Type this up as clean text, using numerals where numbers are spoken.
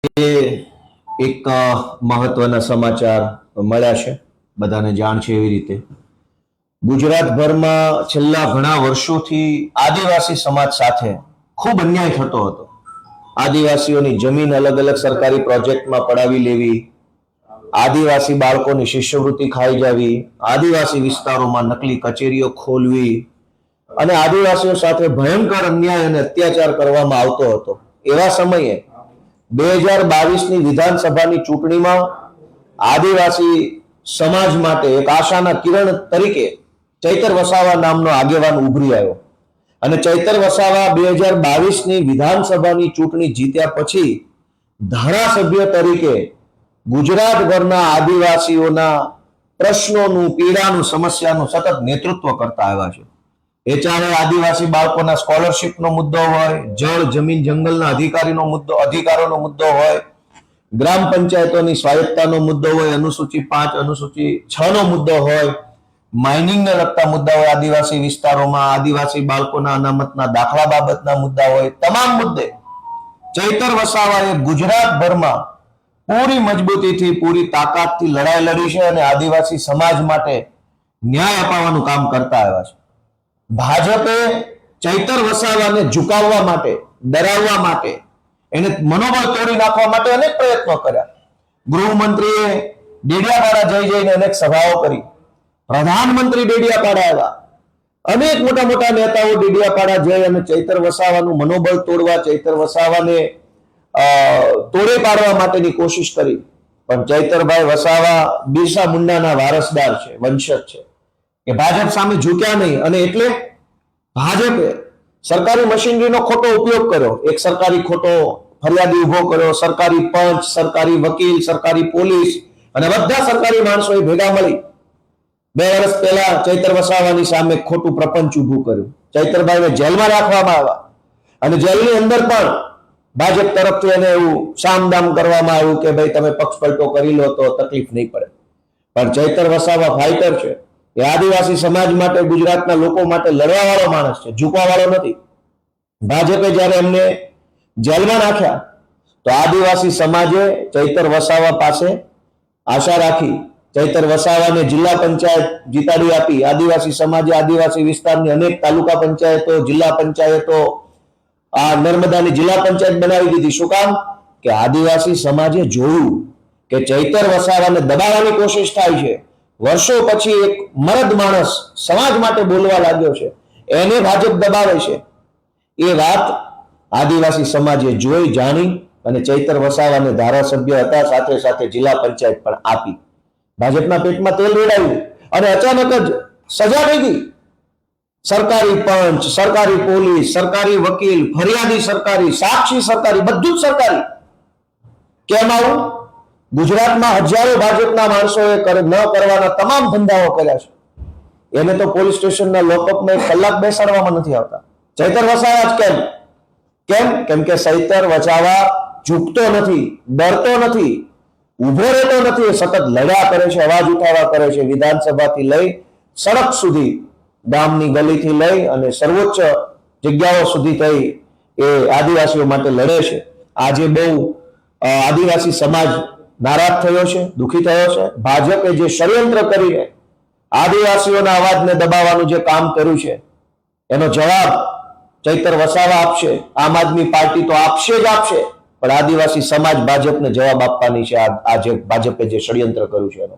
એક મહત્વના સમાચાર મળ્યા છે, બધાને જાણ છે એવી રીતે ગુજરાતભરમાં છેલ્લા ઘણા વર્ષોથી આદિવાસી સમાજ સાથે ખૂબ અન્યાય થતો હતો. આદિવાસીઓની જમીન અલગ અલગ સરકારી પ્રોજેક્ટમાં પડાવી લેવી, આદિવાસી બાળકોની શિષ્યવૃત્તિ ખાઈ જવી, આદિવાસી વિસ્તારોમાં નકલી કચેરીઓ ખોલવી અને આદિવાસીઓ સાથે ભયંકર અન્યાય અને અત્યાચાર કરવામાં આવતો હતો. એવા સમયે 2022ની વિધાનસભાની ચૂંટણીમાં આદિવાસી સમાજ માટે એક આશાના કિરણ તરીકે ચૈતર વસાવા નામનો આગેવાન ઉભરી આવ્યો અને ચૈતર વસાવા 2022ની વિધાનસભાની ચૂંટણી જીત્યા પછી ધારાસભ્ય તરીકે ગુજરાતભરના આદિવાસીઓના પ્રશ્નોનું, પીડાનું, સમસ્યાનું સતત નેતૃત્વ કરતા આવ્યા છે. એ ચાહે આદિવાસી બાળકોના સ્કોલરશિપનો મુદ્દો હોય, જળ, જમીન, જંગલના અધિકારોનો મુદ્દો હોય, ગ્રામ પંચાયતોની સ્વાયત્તાનો મુદ્દો હોય, અનુસૂચિ 5, અનુસૂચિ 6નો મુદ્દો હોય, માઇનિંગને લગતા મુદ્દા હોય, આદિવાસી વિસ્તારોમાં આદિવાસી બાળકોના અનામતના દાખલા બાબતના મુદ્દા હોય, તમામ મુદ્દે ચૈતર વસાવાએ ગુજરાતભરમાં પૂરી મજબૂતીથી, પૂરી તાકાતથી લડાઈ લડી છે અને આદિવાસી સમાજ માટે ન્યાય અપાવવાનું કામ કરતા આવ્યા છે. ભાજપે ચૈતર વસાવાને ઝુકાવવા માટે, ડરાવવા માટે, એને મનોબળ તોડી નાખવા માટે અનેક પ્રયત્નો કર્યા. ગૃહમંત્રીએ ડેડિયાપાડા જઈને અનેક સભાઓ કરી, પ્રધાનમંત્રી ડેડિયાપાડા આવ્યા, અનેક મોટા મોટા નેતાઓ ડેડિયાપાડા જઈ અને ચૈતર વસાવાનું મનોબળ તોડવા, ચૈતર વસાવાને તોડે પાડવા માટેની કોશિશ કરી. પણ ચૈતરભાઈ વસાવા બિરસા મુંડાના વારસદાર છે, વંશજ છે, કે ભાજપ સામે ઝૂક્યા નહીં અને એટલે ભાજપે સરકારી મશીનરીનો ખોટો ઉપયોગ કર્યો. એક સરકારી ખોટો ફરિયાદી ઉભો કર્યો, સરકારી પંચ, સરકારી વકીલ, સરકારી પોલીસ અને બધા સરકારી માણસોએ ભેગા મળી 2 વર્ષ પહેલા ચૈતર વસાવાની સામે ખોટું પ્રપંચ ઉભું કર્યું. ચૈતરભાઈને જેલમાં રાખવામાં આવ્યા અને જેલની અંદર પણ ભાજપ તરફથી એને એવું સામદામ કરવામાં આવ્યું કે ભાઈ તમે પક્ષ પલટો કરી લો તો તકલીફ નહીં પડે. પણ ચૈતર વસાવા ફાઇટર છે. એ આદિવાસી સમાજ માટે, ગુજરાતના લોકો માટે લડવા વાળો માણસ છે, ઝૂકવા વાળો નથી. ભાજપે જ્યારે એમને જેલમાં નાખ્યા તો આદિવાસી સમાજે ચૈતર વસાવા પાસે આશા રાખી, ચૈતર વસાવાને જિલ્લા પંચાયત જીતાડી આપી. આદિવાસી સમાજે આદિવાસી વિસ્તારની અનેક તાલુકા પંચાયતો, જિલ્લા પંચાયતો, આ નર્મદાની જિલ્લા પંચાયત બનાવી દીધી. શું કામ? કે આદિવાસી સમાજે જોયું કે ચૈતર વસાવાને દબાવવાની કોશિશ થાય છે. વર્ષો પછી એક મરદ માણસ સમાજ માટે બોલવા લાગ્યો છે, એને ભાજપ દબાવે છે. એ વાત આદિવાસી સમાજે જોઈ, જાણી અને ચૈતર વસાવાને ધારાસભ્ય હતા, સાથે સાથે જિલ્લા પંચાયત પણ આપી. ભાજપના પેટમાં તેલ રેડાયું અને અચાનક જ સજા થઈ ગઈ. સરકારી પંચ, સરકારી પોલીસ, સરકારી વકીલ, ફરિયાદી સરકારી, સાક્ષી સરકારી, બધું જ સરકારી. કેમ આવું? ગુજરાતમાં હજારો ભાજપના માણસોએ ન કરવાના તમામ ધંધાઓ કર્યા છે. એને તો પોલીસ સ્ટેશનના લોકઅપમાં 1 કલાક બેસાડવામાં નથી આવતા. ચૈતર વસાવા જ કેમ? કેમ કે ચૈતર વસાવા ઝૂકતો નથી, ડરતો નથી, ઉભો રહેતો નથી. સતત લડ્યા કરે છે, અવાજ ઉઠાવવા કરે છે. વિધાનસભાથી લઈ સડક સુધી, ગામની ગલીથી લઈ અને સર્વોચ્ચ જગ્યાઓ સુધી થઈ એ આદિવાસીઓ માટે લડે છે. આજે બહુ આદિવાસી સમાજ નારાજ થયો છે, દુઃખી થયો છે. ભાજપે જે ષડયંત્ર કરીને આદિવાસીઓના અવાજને દબાવવાનું જે કામ કર્યું છે એનો જવાબ ચૈતર વસાવા આપશે. આમ આદમી પાર્ટી તો આપશે જ આપશે, પણ આદિવાસી સમાજ ભાજપને જવાબ આપવાની છે. આજે ભાજપે જે ષડયંત્ર કર્યું છે એનો.